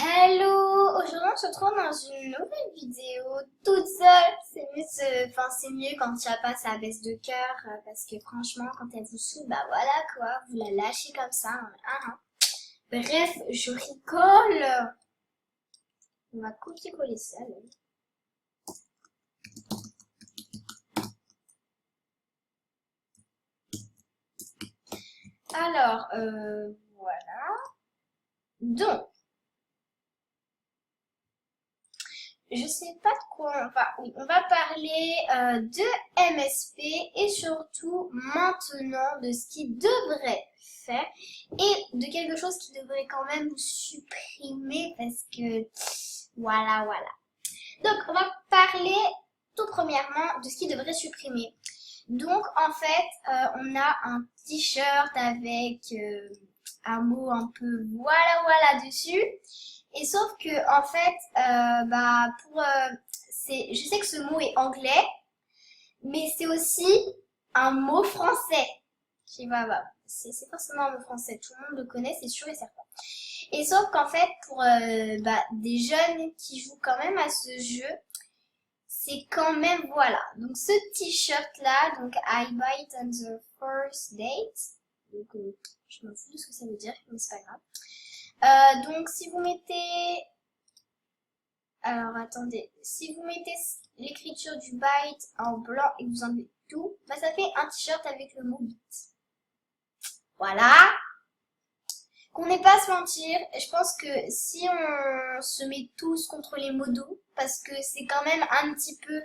Hello! Aujourd'hui, on se retrouve dans une nouvelle vidéo toute seule. C'est mieux, c'est mieux quand il n'y a pas sa baisse de cœur parce que franchement, quand elle vous saoule, bah voilà quoi, vous la lâchez comme ça. Hein. Bref, je rigole. On va copier-coller ça. Là. Alors, voilà. Donc, je sais pas de quoi on va parler de MSP et surtout maintenant de ce qui devrait faire et de quelque chose qui devrait quand même supprimer parce que voilà. Donc on va parler tout premièrement de ce qui devrait supprimer. Donc en fait on a un t-shirt avec un mot un peu voilà dessus. Et sauf que en fait, je sais que ce mot est anglais, mais c'est aussi un mot français. Je sais pas, c'est forcément un mot français, tout le monde le connaît, c'est sûr et certain. Et sauf qu'en fait, pour des jeunes qui jouent quand même à ce jeu, c'est quand même voilà. Donc ce t-shirt là, donc I buy it on the first date. Donc je m'en fous de ce que ça veut dire, mais c'est pas grave. Donc si vous mettez, alors attendez, si vous mettez l'écriture du byte en blanc et que vous enlevez tout, bah ça fait un t-shirt avec le mot bit. Voilà. Qu'on n'ait pas à se mentir, je pense que si on se met tous contre les modos, parce que c'est quand même un petit peu,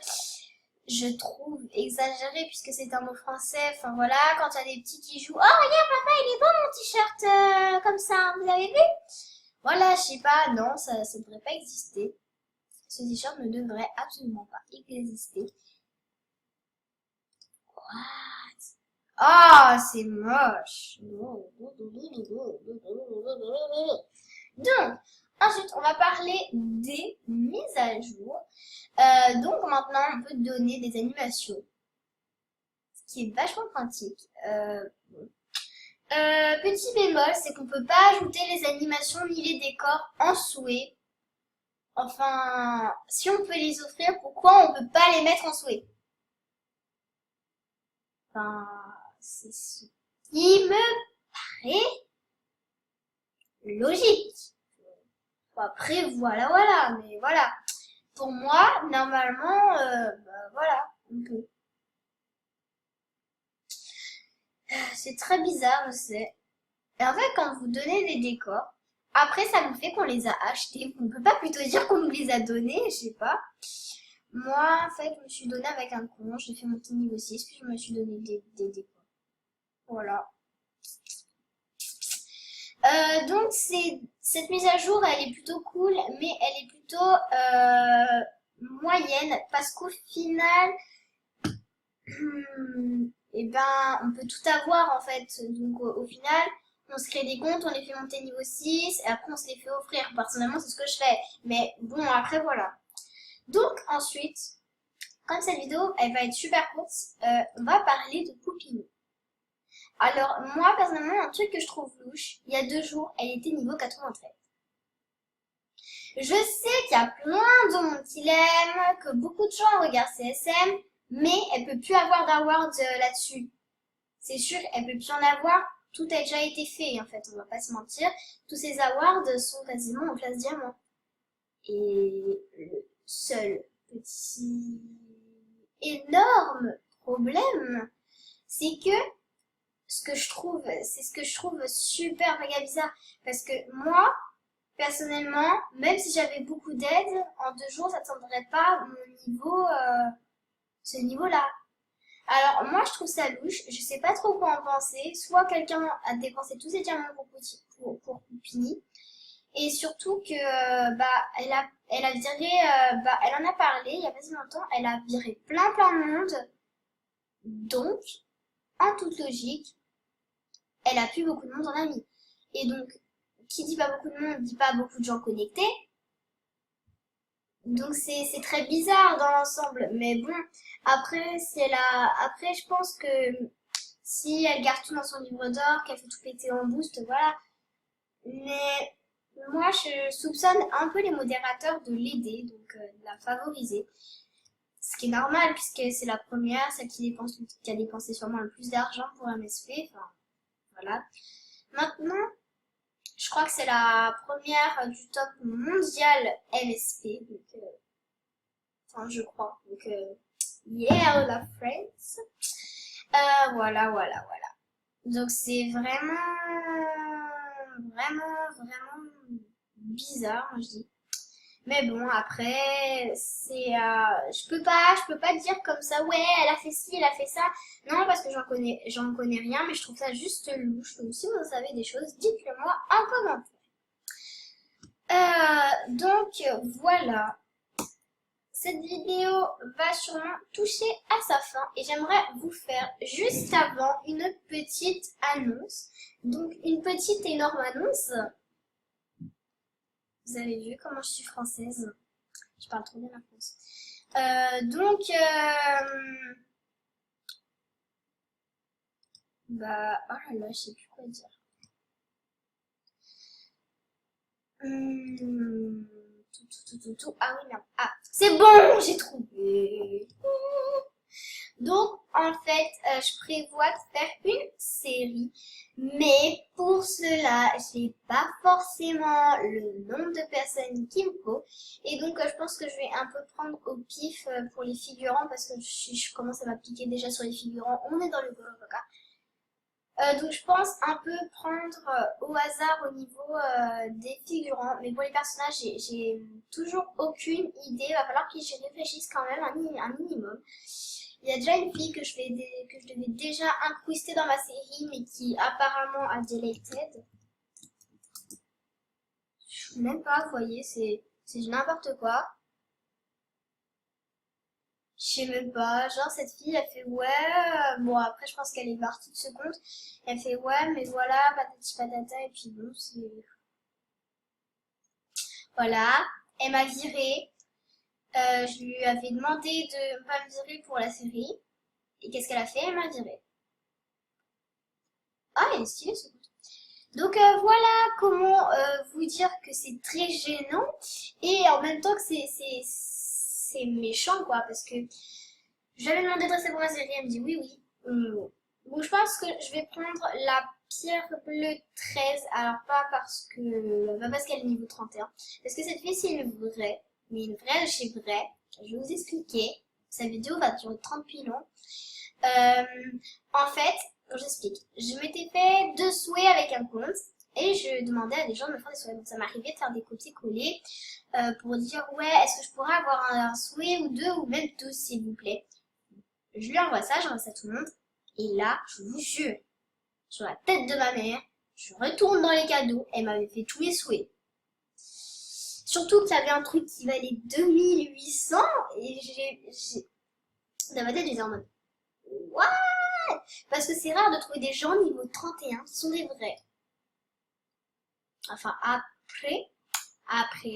je trouve, exagéré puisque c'est un mot français, enfin voilà, quand il y a des petits qui jouent, oh regarde papa il est beau mon t-shirt comme ça, vous avez vu? Voilà, je sais pas, non, ça ne devrait pas exister. Ce t-shirt ne devrait absolument pas exister. What? Ah, c'est moche. Donc, ensuite, on va parler des mises à jour. Donc, maintenant, on peut donner des animations, ce qui est vachement pratique. Petit bémol, c'est qu'on peut pas ajouter les animations ni les décors en souhait. Enfin, si on peut les offrir, pourquoi on peut pas les mettre en souhait? Enfin, c'est ce qui me paraît logique. Après, voilà, mais voilà. Pour moi, normalement, voilà, on peut. C'est très bizarre, je sais. Et en fait, quand vous donnez des décors, après, ça nous fait qu'on les a achetés. On peut pas plutôt dire qu'on nous les a donnés, je sais pas. Moi, en fait, je me suis donné avec un con, j'ai fait mon petit niveau 6, puis je me suis donné des décors. Voilà. Donc, cette mise à jour, elle est plutôt cool, mais elle est plutôt moyenne, parce qu'au final, et ben, on peut tout avoir en fait. Donc, au final, on se crée des comptes, on les fait monter niveau 6, et après, on se les fait offrir. Personnellement, c'est ce que je fais. Mais bon, après, voilà. Donc, ensuite, comme cette vidéo, elle va être super courte, on va parler de Poupini. Alors, moi, personnellement, un truc que je trouve louche, il y a 2 jours, elle était niveau 93. Je sais qu'il y a plein de monde qui l'aime, que beaucoup de gens regardent CSM, mais elle peut plus avoir d'award là-dessus. C'est sûr, elle peut plus en avoir, tout a déjà été fait, en fait, on va pas se mentir. Tous ces awards sont quasiment en classe diamant. Et le seul petit énorme problème, c'est que c'est ce que je trouve super méga bizarre. Parce que moi, personnellement, même si j'avais beaucoup d'aide, en 2 jours, ça n'atteindrait pas mon niveau, ce niveau-là. Alors, moi, je trouve ça louche. Je sais pas trop quoi en penser. Soit quelqu'un a dépensé tous ses diamants pour Poupini. Et surtout que, elle a viré, elle en a parlé il y a pas si longtemps. Elle a viré plein de monde. Donc, en toute logique, elle a plus beaucoup de monde en ami. Et donc, qui dit pas beaucoup de monde, dit pas beaucoup de gens connectés. Donc c'est très bizarre dans l'ensemble. Mais bon, après, après, je pense que si elle garde tout dans son livre d'or, qu'elle fait tout péter en boost, voilà. Mais moi, je soupçonne un peu les modérateurs de l'aider, donc de la favoriser. Ce qui est normal puisque c'est la première, celle qui a dépensé sûrement le plus d'argent pour MSP. Enfin, voilà. Maintenant, je crois que c'est la première du top mondial MSP. Donc, enfin, je crois. Donc, yeah, la friends. Voilà. Donc, c'est vraiment bizarre, moi je dis. Mais bon, après, je peux pas dire comme ça, ouais, elle a fait ci, elle a fait ça. Non, parce que j'en connais rien, mais je trouve ça juste louche. Donc, si vous savez des choses, dites-le moi en commentaire. Donc, voilà. Cette vidéo va sûrement toucher à sa fin et j'aimerais vous faire juste avant une petite annonce. Donc, une petite énorme annonce. Vous avez vu comment je suis française? Je parle trop bien la France. Bah, oh là là, je sais plus quoi dire. Ah oui, merde. Ah, c'est bon, j'ai trouvé. Donc, en fait, je prévois de faire une série, mais pour cela, j'ai pas forcément le nombre de personnes qu'il me faut. Et donc, je pense que je vais un peu prendre au pif pour les figurants, parce que je commence à m'appliquer déjà sur les figurants. On est dans le Gologoka. Donc je pense un peu prendre au hasard au niveau des figurants. Mais pour les personnages, j'ai toujours aucune idée. Il va falloir que j'y réfléchisse quand même un minimum. Il y a déjà une fille que que je devais déjà incruster dans ma série, mais qui apparemment a deleted. Je sais même pas, vous voyez, c'est n'importe quoi. Je sais même pas, genre cette fille elle fait ouais, bon après je pense qu'elle est partie de ce compte, elle fait ouais mais voilà, patati patata et puis bon c'est... Voilà, elle m'a viré, je lui avais demandé de pas me virer pour la série, et qu'est-ce qu'elle a fait? Elle m'a viré. Ah elle est stylée ce compte. Donc voilà comment vous dire que c'est très gênant, et en même temps que c'est méchant quoi, parce que... J'avais demandé de rester pour la série, elle me dit oui, oui. Bon, je pense que je vais prendre la pierre bleue 13. Alors, pas parce qu'elle est niveau 31. Parce que cette fille, c'est une vraie. Mais une vraie de chez vrai. Je vais vous expliquer. Sa vidéo va durer 30 pilons. En fait, j'explique. Je m'étais fait 2 souhaits avec un compte. Et je demandais à des gens de me faire des souhaits. Donc, ça m'arrivait de faire des copier-coller pour dire ouais, est-ce que je pourrais avoir un souhait ou deux ou même 12, s'il vous plaît. Je lui envoie ça, j'envoie ça à tout le monde. Et là, je vous jure, sur la tête de ma mère, je retourne dans les cadeaux. Elle m'avait fait tous les souhaits. Surtout qu'il y avait un truc qui valait 2800 et dans ma tête, j'étais en mode what? Parce que c'est rare de trouver des gens niveau 31 qui sont des vrais. Enfin, après, je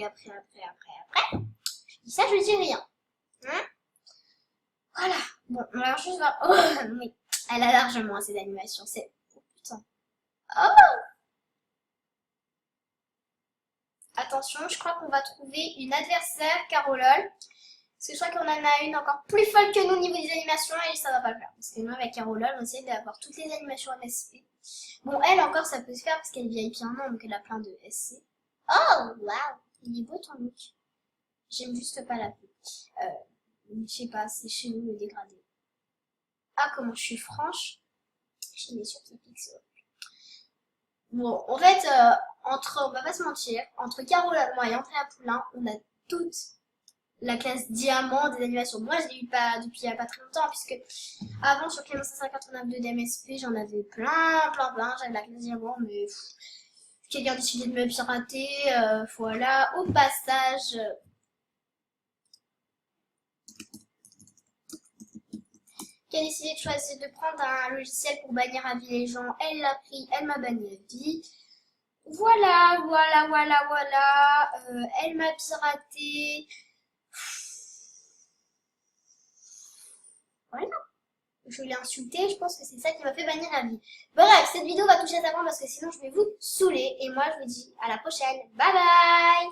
dis ça, je dis rien. Hein? Voilà. Bon, on va juste voir. Oh, oui. Elle a largement assez d'animation. C'est... Oh, putain. Oh! Attention, je crois qu'on va trouver une adversaire, Carolol. Parce que je crois qu'on en a une encore plus folle que nous au niveau des animations et ça va pas le faire. Parce que nous, avec Carolol, on essaie d'avoir toutes les animations MSP. Bon, elle encore, ça peut se faire parce qu'elle est VIP un an, donc elle a plein de SC. Oh, waouh! Il est beau ton look. J'aime juste pas la peau. Je sais pas, c'est chez nous le dégradé. Ah, comment je suis franche. J'ai mis sur Pixel. Bon, en fait, on va pas se mentir, entre Caroline, moi et Andrea Poulain, on a toute la classe diamant des animations. Moi, je l'ai eu pas depuis il y a pas très longtemps, puisque avant, sur Clément 582 d'MSP, j'en avais plein. J'avais la classe diamant, mais quelqu'un a décidé de me pirater, voilà. Au passage... qui a décidé de choisir de prendre un logiciel pour bannir à vie les gens. Elle l'a pris, elle m'a banni à vie. Voilà. Elle m'a piraté. Voilà. je l'ai insulté, je pense que c'est ça qui m'a fait bannir la vie. Bref, cette vidéo va toucher à sa fin parce que sinon je vais vous saouler. Et moi, je vous dis à la prochaine. Bye bye!